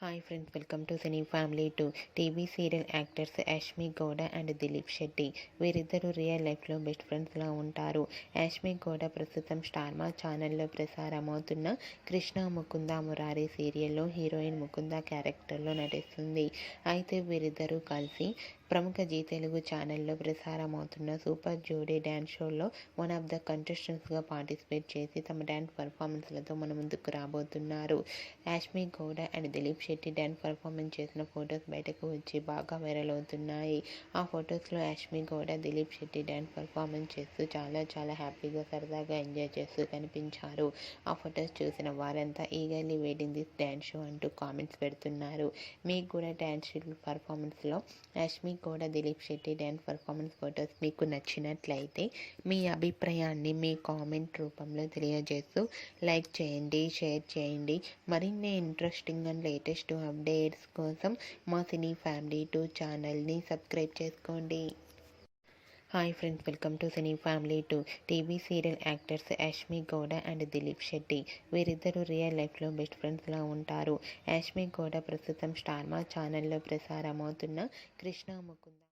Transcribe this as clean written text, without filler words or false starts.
Hi friends, welcome to cine family 2. TV serial actors Yashmi Gowda and Dileep Shetty వీరిద్దరూ real లైఫ్లో best ఫ్రెండ్స్లా ఉంటారు. యాష్మి గౌడ ప్రస్తుతం స్టార్మా ఛానల్లో ప్రసారమవుతున్న కృష్ణ ముకుంద మురారి సీరియల్లో హీరోయిన్ ముకుంద క్యారెక్టర్లో నటిస్తుంది. అయితే వీరిద్దరూ కలిసి ప్రముఖ జీ తెలుగు ఛానల్లో ప్రసారమవుతున్న సూపర్ జోడీ డ్యాన్స్ షోలో వన్ ఆఫ్ ద కంటెస్టెంట్స్గా పార్టిసిపేట్ చేసి తమ డ్యాన్స్ పర్ఫార్మెన్స్లతో మన ముందుకు రాబోతున్నారు. Yashmi Gowda and Dileep Shetty dance performance చేసిన ఫొటోస్ బయటకు వచ్చి బాగా వైరల్ అవుతున్నాయి. ఆ ఫొటోస్లో యాష్మి గౌడ దిలీప్ శెట్టి డ్యాన్స్ పర్ఫార్మెన్స్ చేస్తూ చాలా హ్యాపీగా సరదాగా ఎంజాయ్ చేస్తూ కనిపించారు. ఆ ఫొటోస్ చూసిన వారంతా eagerly waiting this dance show అంటూ కామెంట్స్ పెడుతున్నారు. మీకు కూడా డ్యాన్స్ పర్ఫార్మెన్స్లో Yashmi Gowda Dileep Shetty dance performance photos మీకు నచ్చినట్లయితే మీ అభిప్రాయాన్ని మీ కామెంట్ రూపంలో తెలియజేస్తూ లైక్ చేయండి, షేర్ చేయండి. మరిన్ని ఇంట్రెస్టింగ్ అండ్ లేటెస్ట్ అప్డేట్స్ కోసం మా సినీ ఫ్యామిలీ 2 ఛానల్ని సబ్స్క్రైబ్ చేసుకోండి. Hi friends, welcome to cine family 2. TV serial actors Yashmi Gowda and Dileep Shetty వీరిద్దరూ రియల్ లైఫ్లో బెస్ట్ ఫ్రెండ్స్లా ఉంటారు. యాష్మి గౌడ ప్రస్తుతం స్టార్మా ఛానల్లో ప్రసారమవుతున్న కృష్ణ ముకుంద